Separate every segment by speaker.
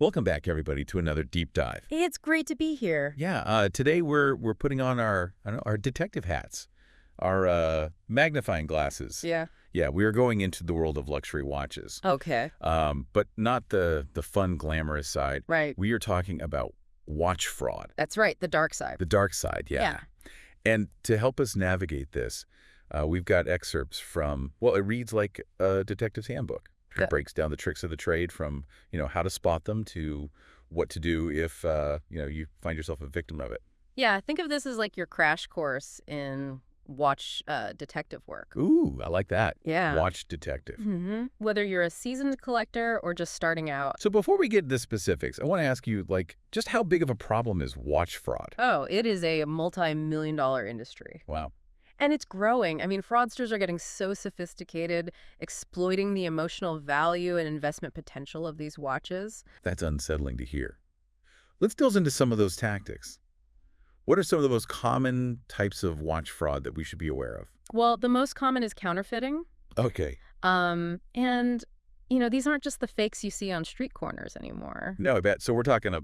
Speaker 1: Welcome back, everybody, to another deep dive.
Speaker 2: It's great to be here.
Speaker 1: Yeah, today we're putting on our our detective hats, our magnifying glasses.
Speaker 2: Yeah.
Speaker 1: Yeah, we are going into the world of luxury watches,
Speaker 2: Okay.
Speaker 1: but not the fun, glamorous side.
Speaker 2: Right.
Speaker 1: We are talking about watch fraud,
Speaker 2: That's right. The dark side.
Speaker 1: the dark side. Yeah. And to help us navigate this, we've got excerpts from, well, it reads like a detective's handbook. It
Speaker 2: Good.
Speaker 1: breaks down the tricks of the trade from, how to spot them to what to do if, you find yourself a victim of it.
Speaker 2: Yeah. Think of this as like your crash course in watch detective work.
Speaker 1: Ooh, I like that.
Speaker 2: Yeah.
Speaker 1: Watch detective.
Speaker 2: Whether you're a seasoned collector or just starting out.
Speaker 1: So before we get into specifics, I want to ask you, just how big of a problem is watch fraud?
Speaker 2: Oh, it is a multi-million-dollar industry.
Speaker 1: Wow.
Speaker 2: And it's growing. I mean, fraudsters are getting so sophisticated, exploiting the emotional value and investment potential of these watches.
Speaker 1: That's unsettling to hear. Let's delve into some of those tactics. What are some of the most common types of watch fraud that we should be aware of?
Speaker 2: Well, the most common is counterfeiting.
Speaker 1: Okay.
Speaker 2: And, these aren't just the fakes you see on street corners anymore.
Speaker 1: No, I bet. So we're talking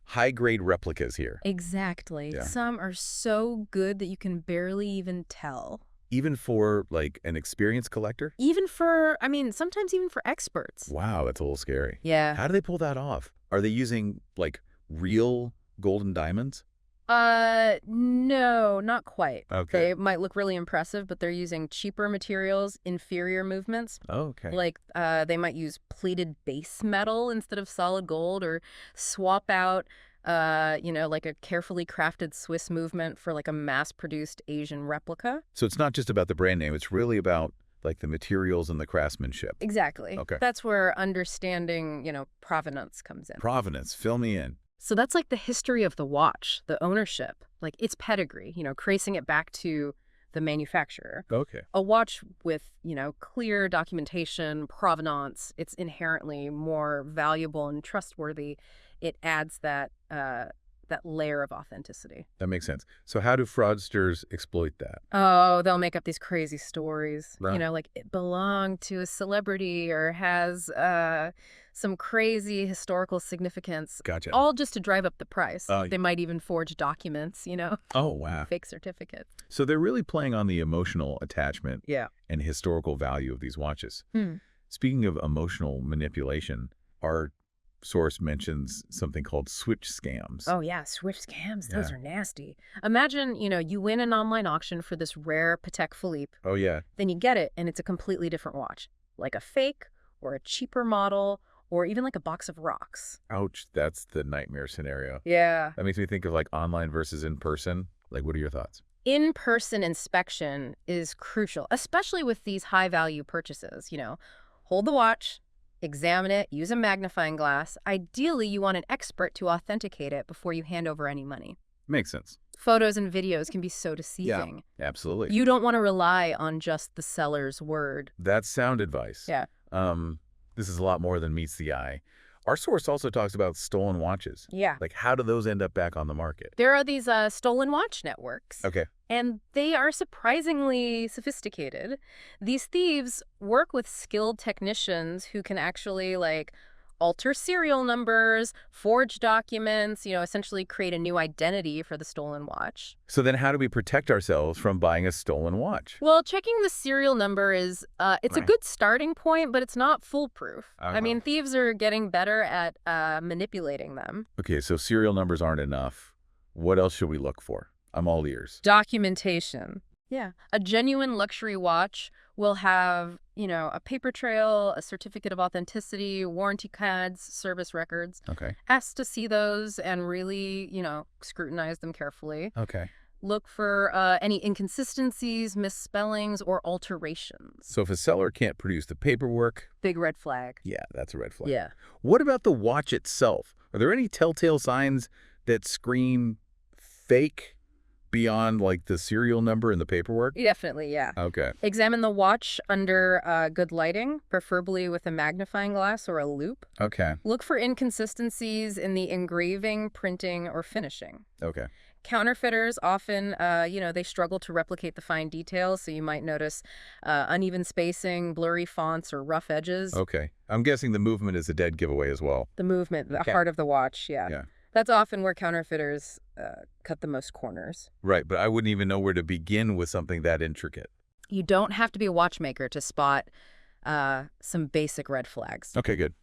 Speaker 1: high-grade replicas here.
Speaker 2: Exactly.
Speaker 1: Yeah.
Speaker 2: Some are so good that you can barely even tell.
Speaker 1: Even for, an experienced collector?
Speaker 2: Sometimes even for experts.
Speaker 1: Wow, that's a little scary.
Speaker 2: Yeah.
Speaker 1: How do they pull that off? Are they using, real gold and diamonds?
Speaker 2: No, not quite.
Speaker 1: Okay.
Speaker 2: They might look really impressive, but they're using cheaper materials, inferior movements.
Speaker 1: Okay.
Speaker 2: They might use pleated base metal instead of solid gold, or swap out, a carefully crafted Swiss movement for a mass-produced Asian replica.
Speaker 1: So it's not just about the brand name. It's really about, the materials and the craftsmanship.
Speaker 2: Exactly.
Speaker 1: Okay.
Speaker 2: That's where understanding, provenance comes in.
Speaker 1: Provenance. Fill me in.
Speaker 2: So that's the history of the watch, the ownership, its pedigree, tracing it back to the manufacturer.
Speaker 1: Okay.
Speaker 2: A watch with, clear documentation, provenance, it's inherently more valuable and trustworthy. It adds that layer of authenticity.
Speaker 1: That makes sense. So how do fraudsters exploit that?
Speaker 2: Oh, they'll make up these crazy stories.
Speaker 1: Right.
Speaker 2: It belonged to a celebrity or has some crazy historical significance.
Speaker 1: Gotcha.
Speaker 2: All just to drive up the price.
Speaker 1: Oh,
Speaker 2: They might even forge documents,
Speaker 1: Oh, wow.
Speaker 2: fake certificates.
Speaker 1: So they're really playing on the emotional attachment
Speaker 2: Yeah.
Speaker 1: and historical value of these watches.
Speaker 2: Hmm.
Speaker 1: Speaking of emotional manipulation, our source mentions something called switch scams.
Speaker 2: Oh, yeah. Swift scams. Those
Speaker 1: Yeah.
Speaker 2: are nasty. Imagine, you win an online auction for this rare Patek Philippe.
Speaker 1: Oh, yeah.
Speaker 2: Then you get it, and it's a completely different watch. Like a fake or a cheaper model or even a box of rocks.
Speaker 1: Ouch. That's the nightmare scenario.
Speaker 2: Yeah.
Speaker 1: That makes me think of online versus in person. What are your thoughts?
Speaker 2: In-person inspection is crucial, especially with these high-value purchases. Hold the watch, examine it, use a magnifying glass. Ideally, you want an expert to authenticate it before you hand over any money.
Speaker 1: Makes sense.
Speaker 2: Photos and videos can be so deceiving.
Speaker 1: Yeah, absolutely.
Speaker 2: You don't want to rely on just the seller's word.
Speaker 1: That's sound advice.
Speaker 2: Yeah.
Speaker 1: This is a lot more than meets the eye. Our source also talks about stolen watches.
Speaker 2: Yeah.
Speaker 1: How do those end up back on the market?
Speaker 2: There are these stolen watch networks.
Speaker 1: Okay.
Speaker 2: And they are surprisingly sophisticated. These thieves work with skilled technicians who can actually alter serial numbers, forge documents, essentially create a new identity for the stolen watch.
Speaker 1: So then how do we protect ourselves from buying a stolen watch?
Speaker 2: Well, checking the serial number is, it's a
Speaker 1: Right.
Speaker 2: good starting point, but it's not foolproof.
Speaker 1: Uh-huh.
Speaker 2: Thieves are getting better at manipulating them.
Speaker 1: Okay, so serial numbers aren't enough. What else should we look for? I'm all ears.
Speaker 2: Documentation. Yeah. A genuine luxury watch will have, a paper trail, a certificate of authenticity, warranty cards, service records.
Speaker 1: Okay.
Speaker 2: Ask to see those and really, scrutinize them carefully.
Speaker 1: Okay.
Speaker 2: Look for any inconsistencies, misspellings, or alterations.
Speaker 1: So if a seller can't produce the paperwork,
Speaker 2: Big red flag.
Speaker 1: yeah, that's a red flag.
Speaker 2: Yeah.
Speaker 1: What about the watch itself? Are there any telltale signs that scream fake beyond the serial number and the paperwork?
Speaker 2: Definitely, yeah.
Speaker 1: Okay.
Speaker 2: Examine the watch under good lighting, preferably with a magnifying glass or a loupe.
Speaker 1: Okay.
Speaker 2: Look for inconsistencies in the engraving, printing, or finishing.
Speaker 1: Okay.
Speaker 2: Counterfeiters often, they struggle to replicate the fine details, so you might notice uneven spacing, blurry fonts, or rough edges.
Speaker 1: Okay. I'm guessing the movement is a dead giveaway as well.
Speaker 2: The movement, the
Speaker 1: Okay.
Speaker 2: heart of the watch, yeah.
Speaker 1: Yeah.
Speaker 2: That's often where counterfeiters cut the most corners.
Speaker 1: Right, but I wouldn't even know where to begin with something that intricate.
Speaker 2: You don't have to be a watchmaker to spot some basic red flags.
Speaker 1: Okay, good.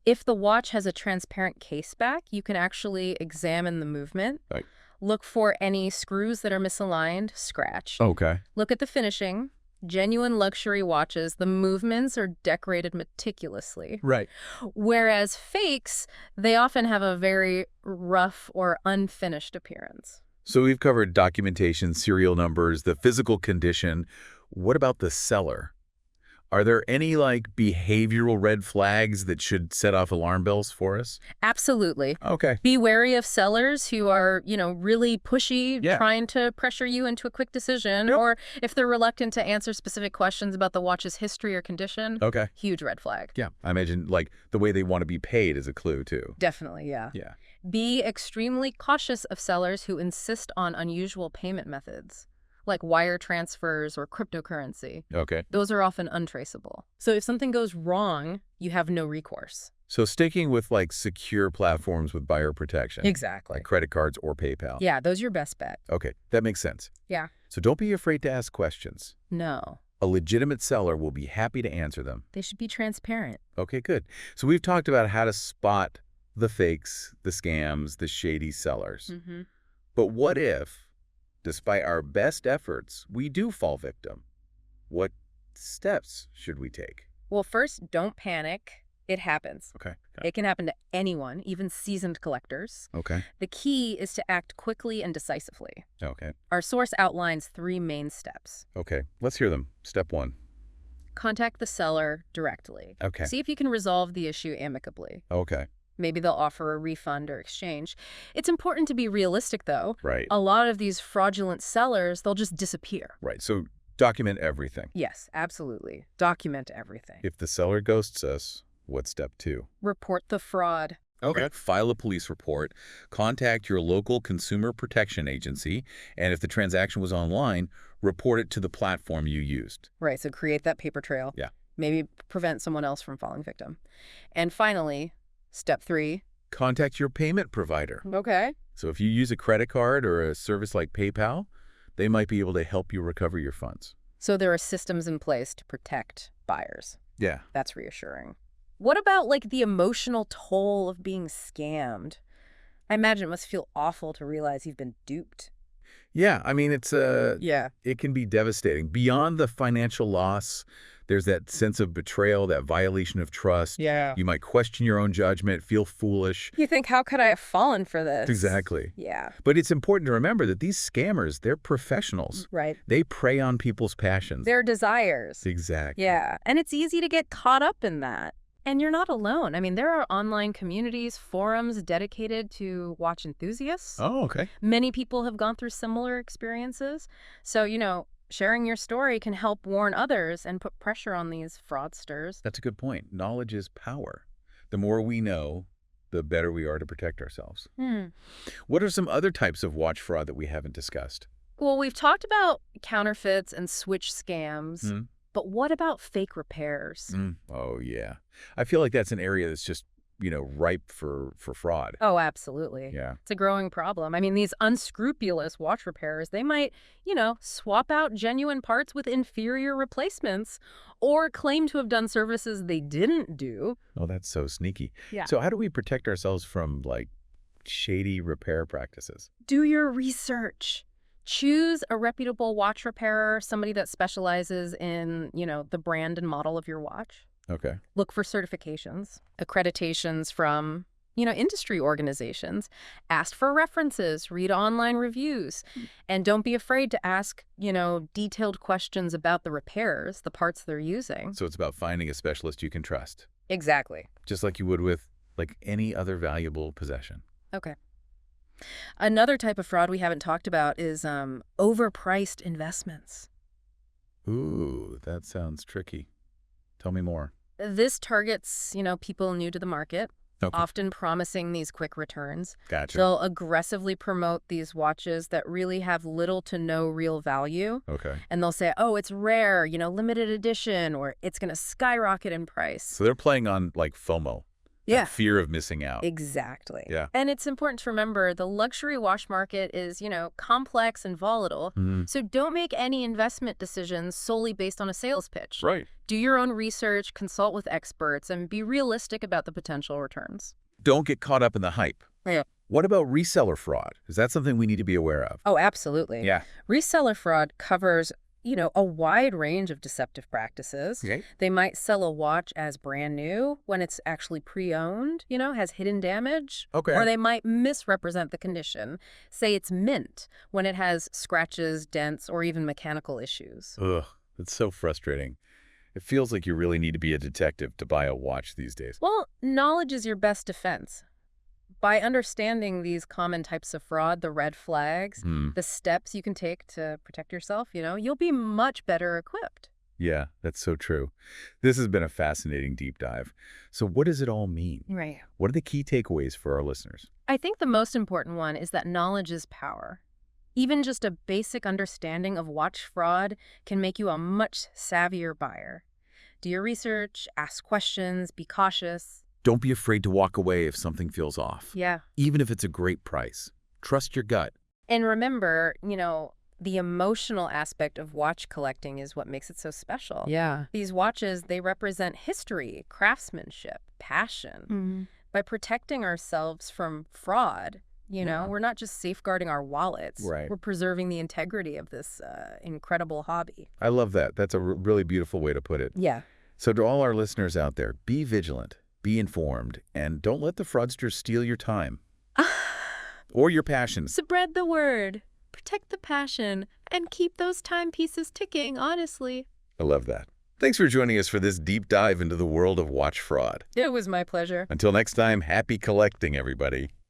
Speaker 2: If the watch has a transparent case back, you can actually examine the movement.
Speaker 1: Right.
Speaker 2: Look for any screws that are misaligned, scratched.
Speaker 1: Okay.
Speaker 2: Look at the finishing. Genuine luxury watches, the movements are decorated meticulously.
Speaker 1: Right.
Speaker 2: Whereas fakes, they often have a very rough or unfinished appearance.
Speaker 1: So we've covered documentation, serial numbers, the physical condition. What about the seller? Are there any, behavioral red flags that should set off alarm bells for us?
Speaker 2: Absolutely.
Speaker 1: Okay.
Speaker 2: Be wary of sellers who are, really pushy,
Speaker 1: Yeah.
Speaker 2: trying to pressure you into a quick decision,
Speaker 1: Yep.
Speaker 2: or if they're reluctant to answer specific questions about the watch's history or condition.
Speaker 1: Okay.
Speaker 2: Huge red flag.
Speaker 1: Yeah. I imagine, the way they want to be paid is a clue, too.
Speaker 2: Definitely, yeah.
Speaker 1: Yeah.
Speaker 2: Be extremely cautious of sellers who insist on unusual payment methods, like wire transfers or cryptocurrency.
Speaker 1: Okay.
Speaker 2: Those are often untraceable. So if something goes wrong, you have no recourse.
Speaker 1: So sticking with, secure platforms with buyer protection.
Speaker 2: Exactly.
Speaker 1: Like credit cards or PayPal.
Speaker 2: Yeah, those are your best bet.
Speaker 1: Okay. That makes sense.
Speaker 2: Yeah.
Speaker 1: So don't be afraid to ask questions.
Speaker 2: No.
Speaker 1: A legitimate seller will be happy to answer them.
Speaker 2: They should be transparent.
Speaker 1: Okay, good. So we've talked about how to spot the fakes, the scams, the shady sellers.
Speaker 2: Mm-hmm.
Speaker 1: But what if, despite our best efforts, we do fall victim? What steps should we take?
Speaker 2: Well, first, don't panic. It happens.
Speaker 1: Okay.
Speaker 2: It can happen to anyone, even seasoned collectors.
Speaker 1: Okay.
Speaker 2: The key is to act quickly and decisively.
Speaker 1: Okay.
Speaker 2: Our source outlines 3 main steps.
Speaker 1: Okay. Let's hear them. Step 1.
Speaker 2: Contact the seller directly.
Speaker 1: Okay.
Speaker 2: See if you can resolve the issue amicably.
Speaker 1: Okay.
Speaker 2: Maybe they'll offer a refund or exchange. It's important to be realistic, though.
Speaker 1: Right.
Speaker 2: A lot of these fraudulent sellers, they'll just disappear.
Speaker 1: Right. So document everything.
Speaker 2: Yes, absolutely. Document everything.
Speaker 1: If the seller ghosts us, what's step 2?
Speaker 2: Report the fraud.
Speaker 1: Okay. File a police report, contact your local consumer protection agency, and if the transaction was online, report it to the platform you used.
Speaker 2: Right, so create that paper trail.
Speaker 1: Yeah.
Speaker 2: Maybe prevent someone else from falling victim. And finally, step 3.
Speaker 1: Contact your payment provider.
Speaker 2: Okay.
Speaker 1: So if you use a credit card or a service like PayPal, they might be able to help you recover your funds.
Speaker 2: So there are systems in place to protect buyers.
Speaker 1: Yeah.
Speaker 2: That's reassuring. What about, the emotional toll of being scammed? I imagine it must feel awful to realize you've been duped.
Speaker 1: Yeah, I mean,
Speaker 2: Yeah.
Speaker 1: it can be devastating. Beyond the financial loss, there's that sense of betrayal, that violation of trust.
Speaker 2: Yeah.
Speaker 1: You might question your own judgment, feel foolish.
Speaker 2: You think, how could I have fallen for this?
Speaker 1: Exactly.
Speaker 2: Yeah.
Speaker 1: But it's important to remember that these scammers, they're professionals.
Speaker 2: Right.
Speaker 1: They prey on people's passions.
Speaker 2: Their desires.
Speaker 1: Exactly.
Speaker 2: Yeah. And it's easy to get caught up in that. And you're not alone. I mean, there are online communities, forums dedicated to watch enthusiasts.
Speaker 1: Oh, okay.
Speaker 2: Many people have gone through similar experiences. So, sharing your story can help warn others and put pressure on these fraudsters.
Speaker 1: That's a good point. Knowledge is power. The more we know, the better we are to protect ourselves. What are some other types of watch fraud that we haven't discussed?
Speaker 2: Well, we've talked about counterfeits and switch scams. But what about fake repairs?
Speaker 1: Oh, yeah. I feel like that's an area that's just, ripe for fraud.
Speaker 2: Oh, absolutely.
Speaker 1: Yeah.
Speaker 2: It's a growing problem. I mean, these unscrupulous watch repairers, they might, swap out genuine parts with inferior replacements or claim to have done services they didn't do.
Speaker 1: Oh, that's so sneaky.
Speaker 2: Yeah.
Speaker 1: So how do we protect ourselves from, shady repair practices?
Speaker 2: Do your research. Choose a reputable watch repairer, somebody that specializes in, the brand and model of your watch.
Speaker 1: Okay.
Speaker 2: Look for certifications, accreditations from, industry organizations. Ask for references, read online reviews, and don't be afraid to ask, detailed questions about the repairs, the parts they're using.
Speaker 1: So it's about finding a specialist you can trust,
Speaker 2: Exactly.
Speaker 1: just like you would with, any other valuable possession.
Speaker 2: Okay. Another type of fraud we haven't talked about is overpriced investments.
Speaker 1: Ooh, that sounds tricky. Tell me more.
Speaker 2: This targets, people new to the market.
Speaker 1: Okay.
Speaker 2: often promising these quick returns.
Speaker 1: Gotcha.
Speaker 2: They'll aggressively promote these watches that really have little to no real value.
Speaker 1: Okay.
Speaker 2: And they'll say, oh, it's rare, limited edition, or it's going to skyrocket in price.
Speaker 1: So they're playing on like FOMO.
Speaker 2: Yeah.
Speaker 1: That fear of missing out.
Speaker 2: Exactly.
Speaker 1: Yeah.
Speaker 2: And it's important to remember the luxury watch market is, complex and volatile. So don't make any investment decisions solely based on a sales pitch.
Speaker 1: Right.
Speaker 2: Do your own research, consult with experts, and be realistic about the potential returns.
Speaker 1: Don't get caught up in the hype.
Speaker 2: Yeah.
Speaker 1: What about reseller fraud? Is that something we need to be aware of?
Speaker 2: Oh, absolutely.
Speaker 1: Yeah.
Speaker 2: Reseller fraud covers, a wide range of deceptive practices.
Speaker 1: Okay.
Speaker 2: They might sell a watch as brand new when it's actually pre-owned, has hidden damage.
Speaker 1: Okay.
Speaker 2: Or they might misrepresent the condition. Say it's mint when it has scratches, dents, or even mechanical issues.
Speaker 1: Ugh, that's so frustrating. It feels like you really need to be a detective to buy a watch these days.
Speaker 2: Well, knowledge is your best defense. By understanding these common types of fraud, the red flags, the steps you can take to protect yourself, you'll be much better equipped.
Speaker 1: Yeah, that's so true. This has been a fascinating deep dive. So what does it all mean?
Speaker 2: Right.
Speaker 1: What are the key takeaways for our listeners?
Speaker 2: I think the most important one is that knowledge is power. Even just a basic understanding of watch fraud can make you a much savvier buyer. Do your research, ask questions, be cautious.
Speaker 1: Don't be afraid to walk away if something feels off.
Speaker 2: Yeah.
Speaker 1: Even if it's a great price. Trust your gut.
Speaker 2: And remember, the emotional aspect of watch collecting is what makes it so special.
Speaker 3: Yeah.
Speaker 2: These watches, they represent history, craftsmanship, passion. By protecting ourselves from fraud, we're not just safeguarding our wallets.
Speaker 1: Right.
Speaker 2: We're preserving the integrity of this incredible hobby.
Speaker 1: I love that. That's a really beautiful way to put it.
Speaker 2: Yeah.
Speaker 1: So to all our listeners out there, be vigilant, be informed, and don't let the fraudsters steal your time or your passions.
Speaker 2: Spread the word, protect the passion, and keep those timepieces ticking, honestly.
Speaker 1: I love that. Thanks for joining us for this deep dive into the world of watch fraud.
Speaker 2: It was my pleasure.
Speaker 1: Until next time, happy collecting, everybody.